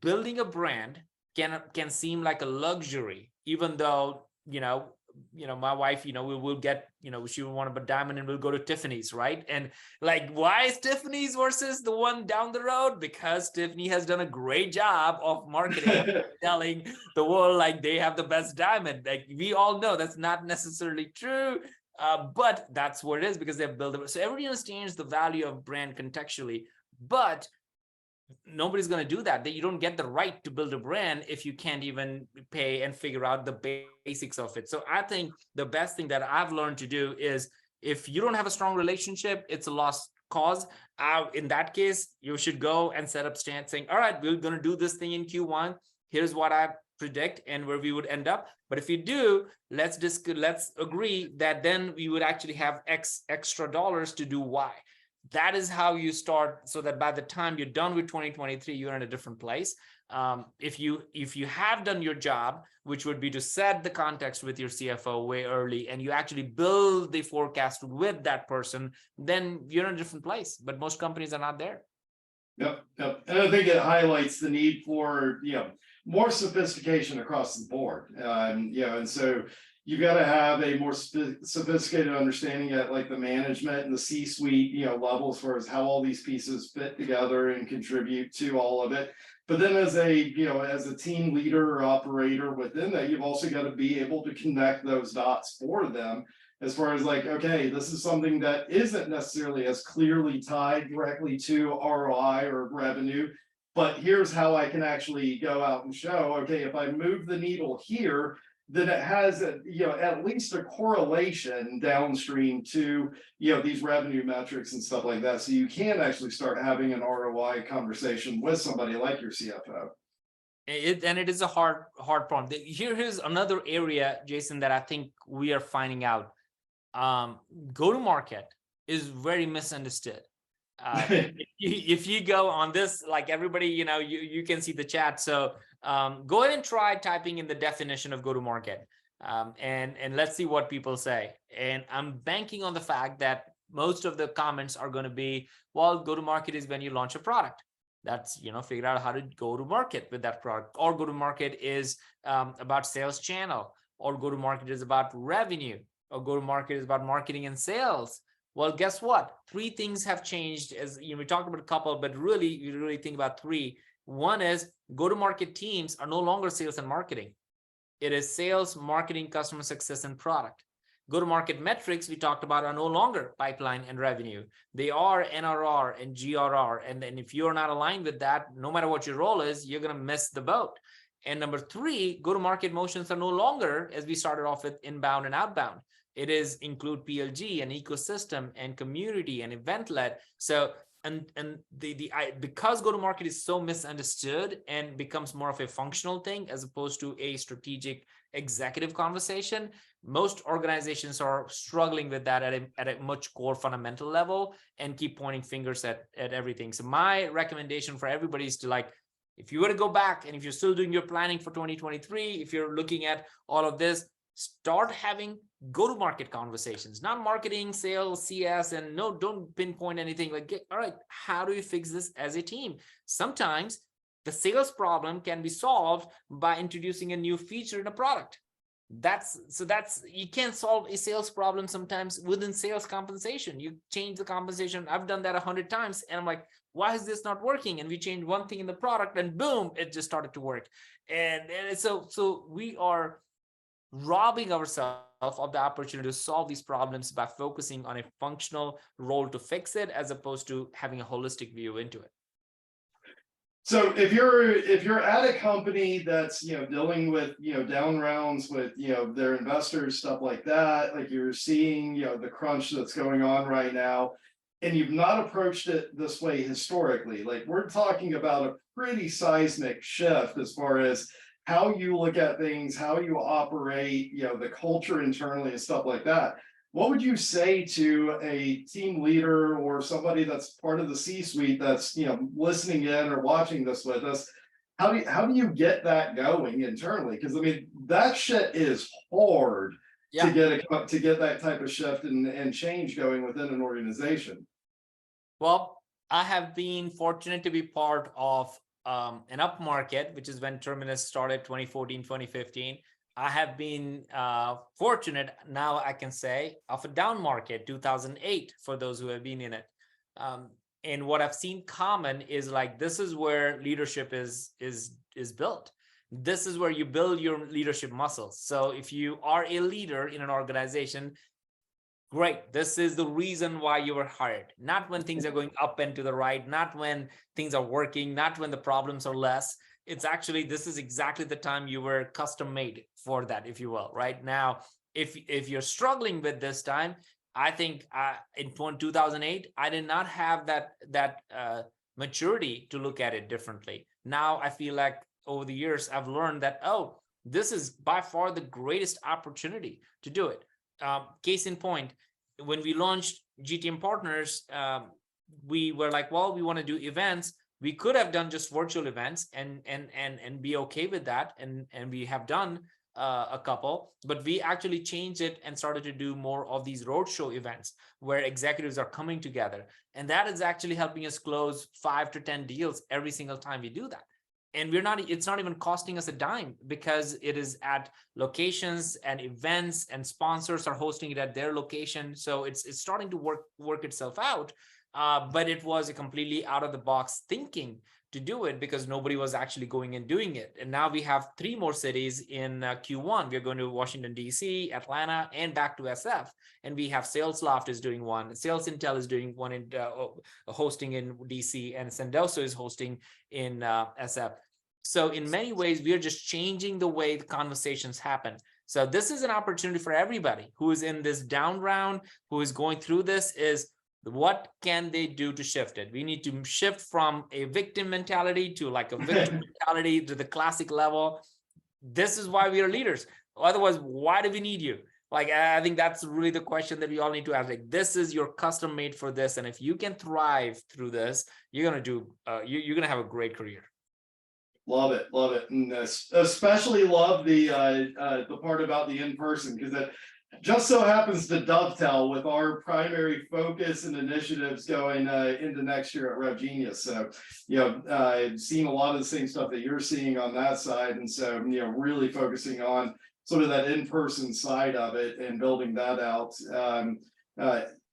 Building a brand can seem like a luxury, even though, my wife, we will get, she will want a diamond and we'll go to Tiffany's, right? And like, why is Tiffany's versus the one down the road? Because Tiffany has done a great job of marketing, telling the world like they have the best diamond. Like, we all know that's not necessarily true, but that's what it is, because they've built it. So everybody understands the value of brand contextually, but nobody's going to do that. That you don't get the right to build a brand if you can't even pay and figure out the basics of it. So I think the best thing that I've learned to do is, if you don't have a strong relationship, it's a lost cause. In that case, you should go and set up stand saying, all right, we're going to do this thing in Q1. Here's what I predict and where we would end up. But if you do, let's agree that then we would actually have X extra dollars to do Y. That is how you start, so that by the time you're done with 2023, you're in a different place. If you have done your job, which would be to set the context with your CFO way early, and you actually build the forecast with that person, then you're in a different place. But most companies are not there. Yep. And I think it highlights the need for, more sophistication across the board. And so you've got to have a more sophisticated understanding at like the management and the C-suite, level, as far as how all these pieces fit together and contribute to all of it. But then as a team leader or operator within that, you've also got to be able to connect those dots for them, as far as like, okay, this is something that isn't necessarily as clearly tied directly to ROI or revenue, but here's how I can actually go out and show, okay, if I move the needle here, then it has at least a correlation downstream to these revenue metrics and stuff like that. So you can actually start having an ROI conversation with somebody like your CFO. It is a hard problem. Here's another area, Jason, that I think we are finding out. Go-to-market is very misunderstood. If you go on this, like everybody, you can see the chat. So go ahead and try typing in the definition of go-to-market, and let's see what people say. And I'm banking on the fact that most of the comments are going to be, well, go-to-market is when you launch a product. That's, figure out how to go to market with that product, or go-to-market is about sales channel, or go-to-market is about revenue, or go-to-market is about marketing and sales. Well, guess what? 3 things have changed. As we talked about a couple, but really, you really think about 3. One is go-to-market teams are no longer sales and marketing. It is sales, marketing, customer success, and product. Go-to-market metrics we talked about are no longer pipeline and revenue. They are NRR and GRR. And then if you're not aligned with that, no matter what your role is, you're going to miss the boat. And number 3, go-to-market motions are no longer, as we started off with, inbound and outbound. It is include PLG and ecosystem and community and event-led. So, because go-to-market is so misunderstood and becomes more of a functional thing as opposed to a strategic executive conversation, most organizations are struggling with that at a much core fundamental level and keep pointing fingers at everything. So my recommendation for everybody is to, like, if you were to go back and if you're still doing your planning for 2023, if you're looking at all of this, start having go-to-market conversations, not marketing, sales, CS, and no, don't pinpoint anything. Like, all right, how do you fix this as a team? Sometimes the sales problem can be solved by introducing a new feature in a product. You can't solve a sales problem sometimes within sales compensation. You change the compensation. I've done that 100 times, and I'm like, why is this not working? And we changed one thing in the product, and boom, it just started to work. And so we are robbing ourselves of the opportunity to solve these problems by focusing on a functional role to fix it, as opposed to having a holistic view into it. So if you're at a company that's, dealing with, down rounds with, their investors, stuff like that, like you're seeing, the crunch that's going on right now, and you've not approached it this way historically, like we're talking about a pretty seismic shift as far as how you look at things, how you operate, the culture internally and stuff like that. What would you say to a team leader or somebody that's part of the C-suite that's, listening in or watching this with us? How do you get that going internally? Because I mean, that shit is hard to get that type of shift and change going within an organization. Well, I have been fortunate to be part of an up market, which is when Terminus started 2014, 2015. I have been fortunate, now I can say, of a down market, 2008, for those who have been in it. And what I've seen common is like, this is where leadership is built. This is where you build your leadership muscles. So if you are a leader in an organization, great. This is the reason why you were hired, not when things are going up and to the right, not when things are working, not when the problems are less. It's actually, this is exactly the time you were custom made for that, if you will. Right now, if you're struggling with this time, I think in 2008, I did not have that maturity to look at it differently. Now I feel like over the years, I've learned that, oh, this is by far the greatest opportunity to do it. Case in point, when we launched GTM Partners, we were like, well, we want to do events. We could have done just virtual events and be okay with that, and we have done a couple, but we actually changed it and started to do more of these roadshow events where executives are coming together, and that is actually helping us close 5 to 10 deals every single time we do that. And it's not even costing us a dime, because it is at locations and events, and sponsors are hosting it at their location. So it's starting to work itself out. But it was a completely out of the box thinking to do it, because nobody was actually going and doing it. And now we have 3 more cities in Q1. We're going to Washington, D.C., Atlanta, and back to SF. And we have SalesLoft is doing one. Sales Intel is doing one in hosting in D.C., and Sendoso is hosting in SF. So in many ways, we are just changing the way the conversations happen. So this is an opportunity for everybody who is in this down round, who is going through this, is what can they do to shift it? We need to shift from a victim mentality to like a victim mentality to the classic level. This is why we are leaders. Otherwise, why do we need you? Like, I think that's really the question that we all need to ask. Like, this is your custom made for this. And if you can thrive through this, you're going to do, you're going to have a great career. Love it, and especially love the part about the in-person, because it just so happens to dovetail with our primary focus and initiatives going into next year at RevGenius. So, I've seen a lot of the same stuff that you're seeing on that side, and so really focusing on sort of that in-person side of it and building that out.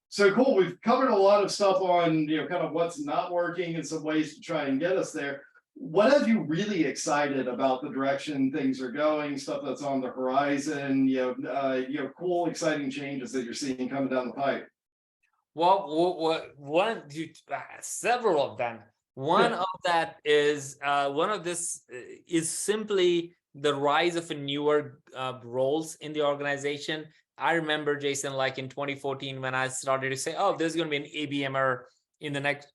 So cool. We've covered a lot of stuff on kind of what's not working and some ways to try and get us there. What have you really excited about the direction things are going, stuff that's on the horizon, cool, exciting changes that you're seeing coming down the pipe? Well, several of them. One of that is one of this is simply the rise of a newer roles in the organization. I remember, Jason, like in 2014, when I started to say, oh, there's going to be an ABMer in the next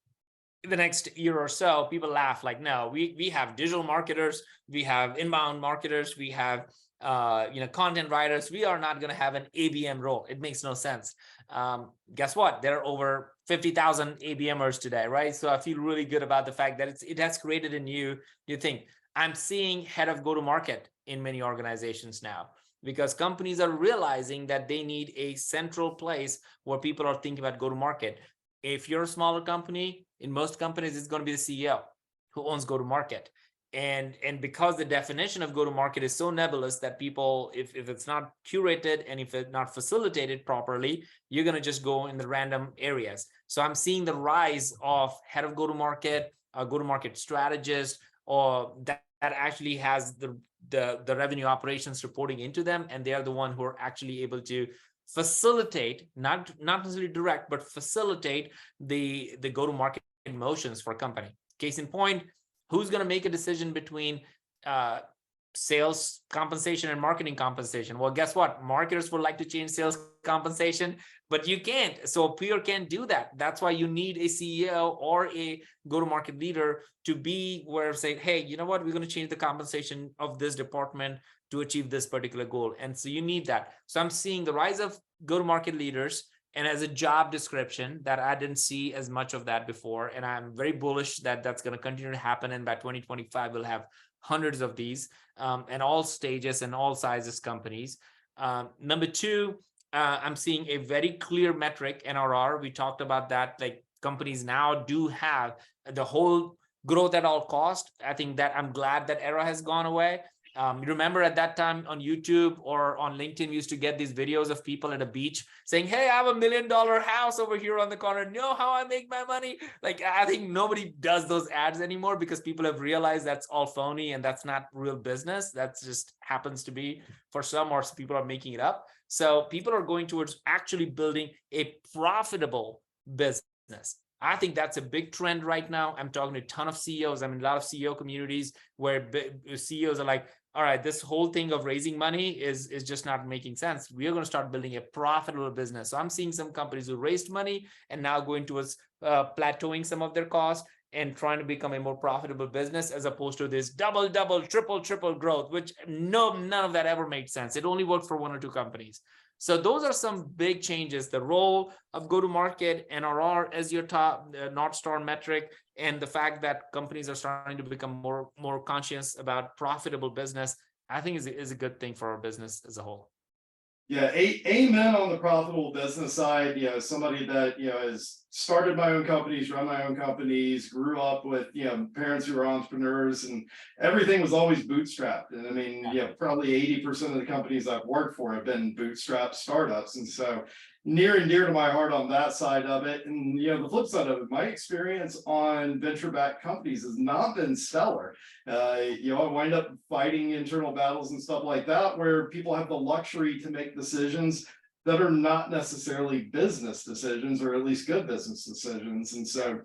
year or so, people laugh like, no, we have digital marketers, we have inbound marketers, we have content writers. We are not going to have an ABM role. It makes no sense. Guess what? There are over 50,000 ABMers today, right? So I feel really good about the fact that it has created a new thing. I'm seeing head of go-to-market in many organizations now, because companies are realizing that they need a central place where people are thinking about go-to-market. If you're a smaller company, in most companies, it's going to be the CEO who owns go-to-market. And because the definition of go-to-market is so nebulous that people, if it's not curated and if it's not facilitated properly, you're going to just go in the random areas. So I'm seeing the rise of head of go-to-market, a go-to-market strategist, or that actually has the revenue operations reporting into them, and they are the one who are actually able to facilitate, not necessarily direct, but facilitate the go-to-market motions for a company. Case in point, Who's going to make a decision between sales compensation and marketing compensation? Well, guess what? Marketers would like to change sales compensation, but you can't. So a peer can't do that. That's why you need a CEO or a go-to-market leader to be where say, hey, you know what? We're going to change the compensation of this department to achieve this particular goal. And so you need that. So I'm seeing the rise of go-to-market leaders, and as a job description that I didn't see as much of that before. And I'm very bullish that that's going to continue to happen. And by 2025, we'll have hundreds of these and all stages and all sizes companies. Number two, I'm seeing a very clear metric, NRR. We talked about that. Like companies now do have the whole growth at all cost. I think that I'm glad that era has gone away. Remember at that time on YouTube or on LinkedIn, we used to get these videos of people at a beach saying, hey, I have $1 million house over here on the corner. Know how I make my money? Like, I think nobody does those ads anymore because people have realized that's all phony and that's not real business. That just happens to be for some, or people are making it up. So people are going towards actually building a profitable business. I think that's a big trend right now. I'm talking to a ton of CEOs. I'm in a lot of CEO communities where CEOs are like, all right, this whole thing of raising money is just not making sense. We are going to start building a profitable business. So I'm seeing some companies who raised money and now going towards plateauing some of their costs and trying to become a more profitable business, as opposed to this double, triple growth, which none of that ever made sense. It only worked for one or two companies. So those are some big changes. The role of go-to-market, NRR as your top North Star metric, and the fact that companies are starting to become more conscious about profitable business, I think is a good thing for our business as a whole. Yeah, amen on the profitable business side. Somebody that has started my own companies, run my own companies, grew up with parents who were entrepreneurs, and everything was always bootstrapped. And I mean, probably 80% of the companies I've worked for have been bootstrapped startups, and so near and dear to my heart on that side of it. And the flip side of it, my experience on venture-backed companies has not been stellar. I wind up fighting internal battles and stuff like that, where people have the luxury to make decisions that are not necessarily business decisions, or at least good business decisions. And so,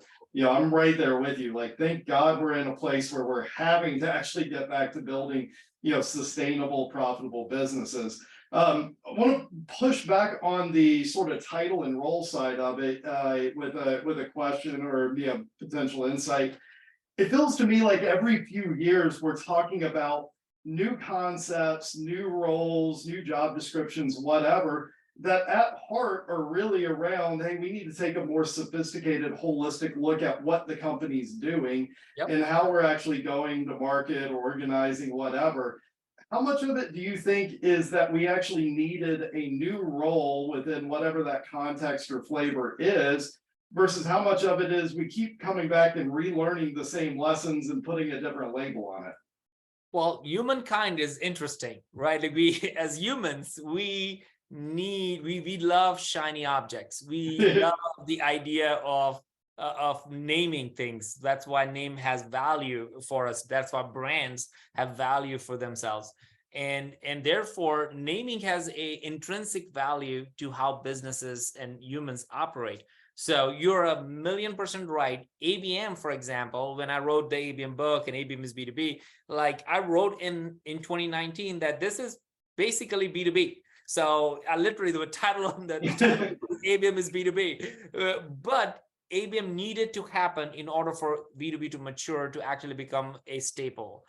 I'm right there with you. Like, thank God we're in a place where we're having to actually get back to building, sustainable, profitable businesses. I want to push back on the sort of title and role side of it with a question or potential insight. It feels to me like every few years we're talking about new concepts, new roles, new job descriptions, whatever, that at heart are really around, hey, we need to take a more sophisticated, holistic look at what the company's doing and how we're actually going to market or organizing, whatever. How much of it do you think is that we actually needed a new role within whatever that context or flavor is, versus how much of it is we keep coming back and relearning the same lessons and putting a different label on it? Well, humankind is interesting, right? Like we, as humans, we love shiny objects. We love the idea of naming things. That's why name has value for us. That's why brands have value for themselves. And therefore, naming has a intrinsic value to how businesses and humans operate. So you're 1,000,000% right. ABM, for example, when I wrote the ABM book, and ABM is B2B, like I wrote in 2019 that this is basically B2B. So I literally, the title on the title ABM is B2B, but ABM needed to happen in order for B2B to mature, to actually become a staple.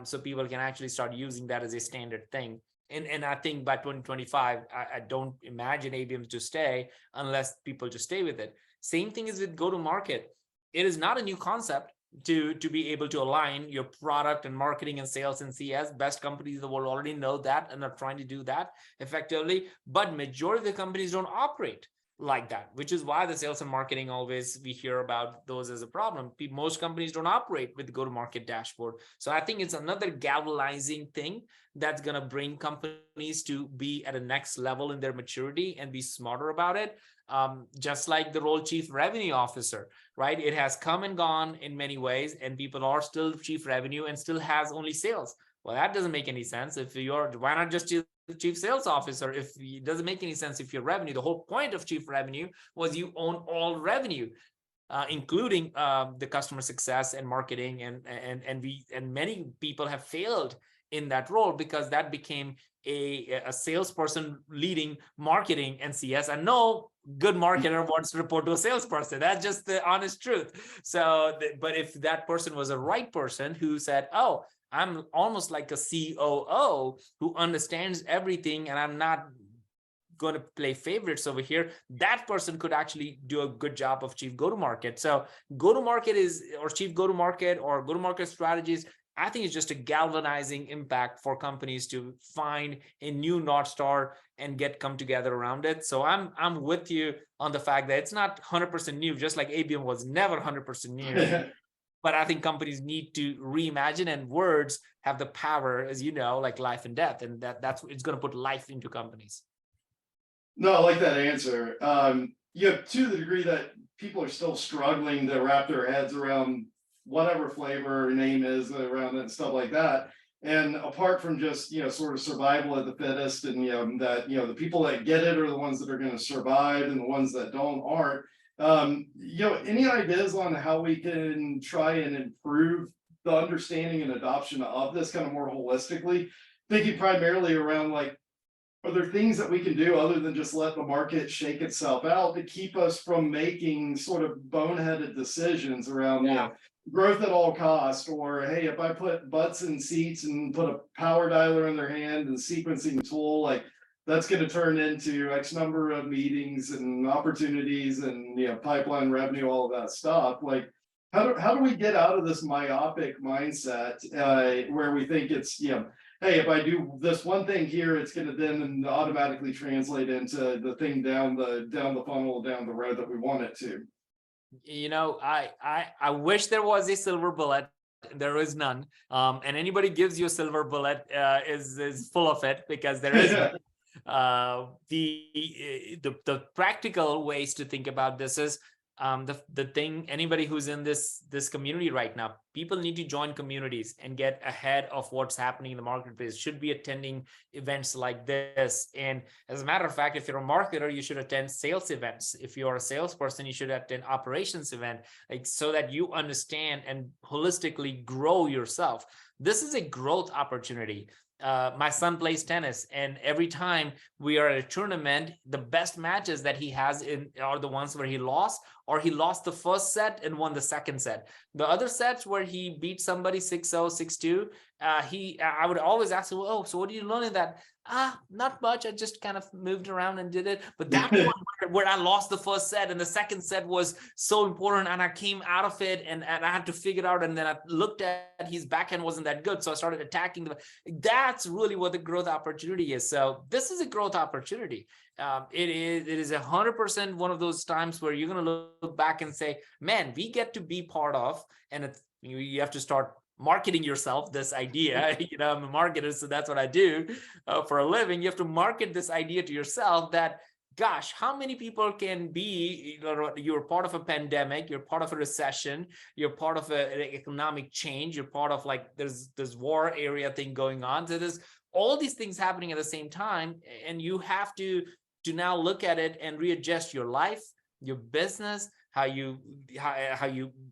So people can actually start using that as a standard thing. And I think by 2025, I don't imagine ABM to stay unless people just stay with it. Same thing is with go-to-market. It is not a new concept to be able to align your product and marketing and sales and CS. Best companies in the world already know that and are trying to do that effectively. But majority of the companies don't operate like that, which is why the sales and marketing, always we hear about those as a problem. Most companies don't operate with the go-to-market dashboard. So I think it's another galvanizing thing that's going to bring companies to be at a next level in their maturity and be smarter about it. Just like the role chief revenue officer, right? It has come and gone in many ways, and people are still chief revenue and still has only sales. Well, that doesn't make any sense. Why not just chief sales officer? If it doesn't make any sense if you're revenue. The whole point of chief revenue was you own all revenue. including the customer success and marketing, and many people have failed in that role because that became a salesperson leading marketing and CS, and no good marketer wants to report to a salesperson. That's just the honest truth. So, but if that person was a right person who said, oh, I'm almost like a COO who understands everything, and I'm not going to play favorites over here, that person could actually do a good job of chief go-to-market. So go-to-market chief go-to-market or go-to-market strategies, I think it's just a galvanizing impact for companies to find a new North Star and come together around it. So I'm with you on the fact that it's not 100% new, just like ABM was never 100% new. But I think companies need to reimagine, and words have the power, as you know, like life and death, and that's it's going to put life into companies. No, I like that answer. To the degree that people are still struggling to wrap their heads around whatever flavor or name is around it and stuff like that. And apart from just, sort of survival of the fittest, and, that, the people that get it are the ones that are going to survive, and the ones that aren't. Any ideas on how we can try and improve the understanding and adoption of this kind of more holistically? Thinking primarily around, like, are there things that we can do other than just let the market shake itself out to keep us from making sort of boneheaded decisions around, growth at all costs, or hey, if I put butts in seats and put a power dialer in their hand and sequencing tool, like, that's going to turn into X number of meetings and opportunities and, pipeline revenue, all of that stuff. Like, how do we get out of this myopic mindset where we think it's, hey, if I do this one thing here, it's going to then automatically translate into the thing down the funnel, down the road that we want it to. I wish there was a silver bullet. There is none. And anybody gives you a silver bullet is full of it, because there is none. The practical ways to think about this is the thing. Anybody who's in this community right now, people need to join communities and get ahead of what's happening in the marketplace. Should be attending events like this. And as a matter of fact, if you're a marketer, you should attend sales events. If you're a salesperson, you should attend operations event, like, so that you understand and holistically grow yourself. This is a growth opportunity. My son plays tennis, and every time we are at a tournament, the best matches that he has are the ones where he lost, or he lost the first set and won the second set. The other sets where he beat somebody 6-0, 6-2, I would always ask him, oh, so what did you learn in that? Not much. I just kind of moved around and did it. But that one where I lost the first set and the second set was so important, and I came out of it and I had to figure it out. And then I looked at his backhand wasn't that good, so I started attacking them. That's really what the growth opportunity is. So this is a growth opportunity. It is 100% one of those times where you're going to look back and say, man, we get to be part of, and you have to start marketing yourself this idea. I'm a marketer, so that's what I do for a living. You have to market this idea to yourself that, gosh, how many people can be, you're part of a pandemic, you're part of a recession, you're part of an economic change, you're part of, like, there's this war area thing going on. So there's all these things happening at the same time, and you have to now look at it and readjust your life, your business, how you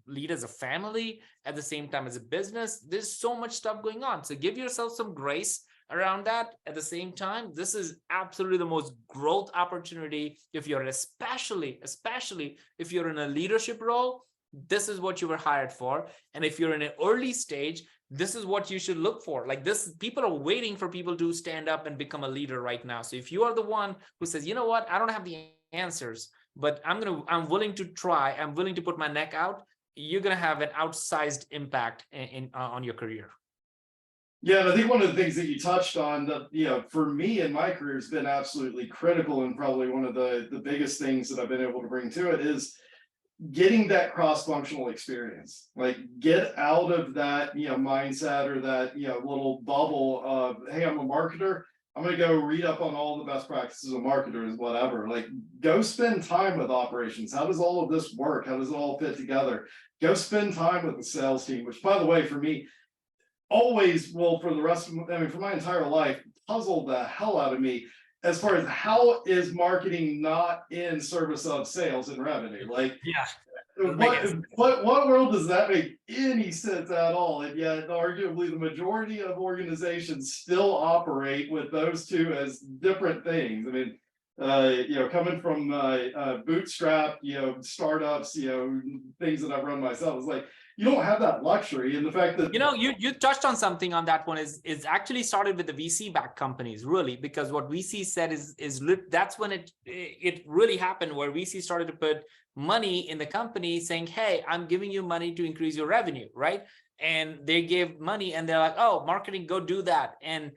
lead as a family at the same time as a business. There's so much stuff going on. So give yourself some grace around that. At the same time, this is absolutely the most growth opportunity. If you're especially if you're in a leadership role, this is what you were hired for. And if you're in an early stage, this is what you should look for. Like this, people are waiting for people to stand up and become a leader right now. So if you are the one who says, you know what, I don't have the answers, but I'm willing to try, I'm willing to put my neck out, you're going to have an outsized impact on your career. Yeah, and I think one of the things that you touched on that, for me in my career has been absolutely critical, and probably one of the biggest things that I've been able to bring to it is getting that cross-functional experience. Like, get out of that, mindset or that, little bubble of, hey, I'm a marketer, I'm going to go read up on all the best practices of marketers, whatever. Like, go spend time with operations. How does all of this work? How does it all fit together? Go spend time with the sales team, which, by the way, for me, always will, for the rest of, for my entire life, puzzled the hell out of me as far as how is marketing not in service of sales and revenue. Like, Doesn't make any sense. What world does that make any sense at all? And yet, arguably, the majority of organizations still operate with those two as different things. I mean, coming from bootstrap, startups, things that I've run myself, it's like you don't have that luxury. And the fact that you touched on something on that one is actually started with the VC backed companies, really, because what VC said is that's when it really happened, where VC started to put money in the company saying, hey, I'm giving you money to increase your revenue, right? And they gave money and they're like, oh, marketing, go do that. And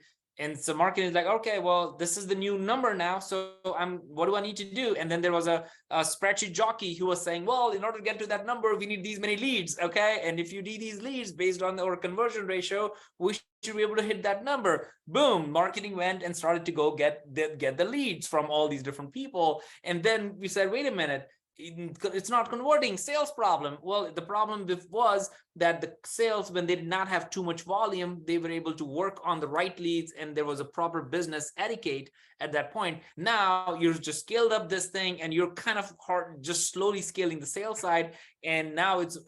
so marketing is like, okay, well, this is the new number now. So what do I need to do? And then there was a spreadsheet jockey who was saying, well, in order to get to that number, we need these many leads. Okay. And if you need these leads based on our conversion ratio, we should be able to hit that number. Boom. Marketing went and started to go get the leads from all these different people. And then we said, wait a minute, it's not converting, sales problem. Well, the problem was that the sales, when they did not have too much volume, they were able to work on the right leads, and there was a proper business etiquette at that point. Now you're just scaled up this thing, and you're kind of just slowly scaling the sales side. And now it's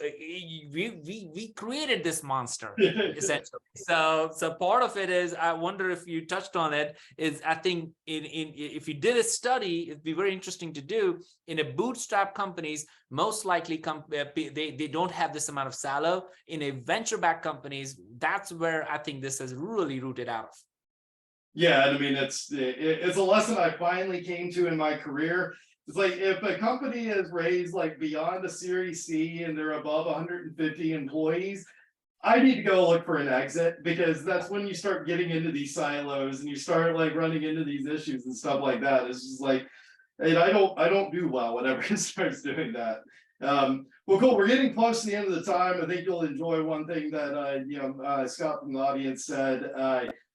we created this monster essentially. So part of it is, I wonder if you touched on it, is I think if you did a study, it'd be very interesting to do in a bootstrap companies. Most likely they don't have this amount of salary. In a venture-backed companies, that's where I think this has really rooted out of. Yeah, I mean, it's a lesson I finally came to in my career. It's like, if a company is raised like beyond a Series C and they're above 150 employees, I need to go look for an exit, because that's when you start getting into these silos and you start like running into these issues and stuff like that. It's just like, and I don't do well whenever it starts doing that. Well, cool. We're getting close to the end of the time. I think you'll enjoy one thing that Scott from the audience said.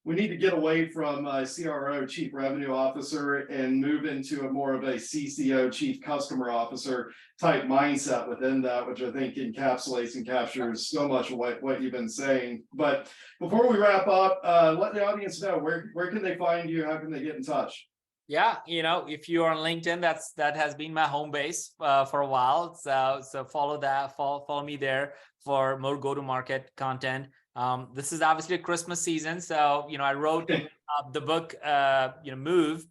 We need to get away from CRO, Chief Revenue Officer, and move into a more of a CCO, Chief Customer Officer type mindset within that, which I think encapsulates and captures so much of what you've been saying. But before we wrap up, let the audience know where can they find you? How can they get in touch? Yeah, if you are on LinkedIn, that has been my home base for a while. So follow me there for more go-to-market content. This is obviously a Christmas season, so I wrote the book, Move,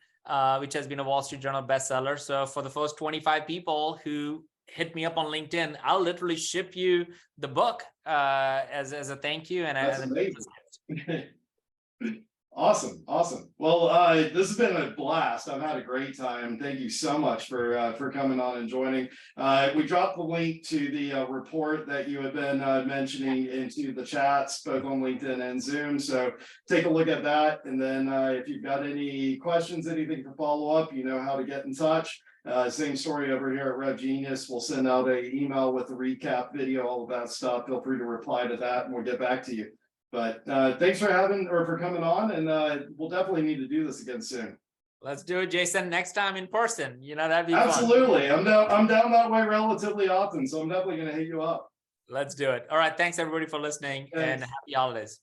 which has been a Wall Street Journal bestseller. So for the first 25 people who hit me up on LinkedIn, I'll literally ship you the book as a thank you. And that's amazing. Awesome. Well, this has been a blast. I've had a great time. Thank you so much for coming on and joining. We dropped the link to the report that you had been mentioning into the chats, both on LinkedIn and Zoom. So take a look at that. And then if you've got any questions, anything for follow up, you know how to get in touch. Same story over here at RevGenius. We'll send out an email with the recap video, all of that stuff. Feel free to reply to that and we'll get back to you. But thanks for coming on, and we'll definitely need to do this again soon. Let's do it, Jason. Next time in person. That'd be absolutely fun. I'm down that way relatively often, so I'm definitely going to hit you up. Let's do it. All right. Thanks everybody for listening. Thanks. And happy holidays.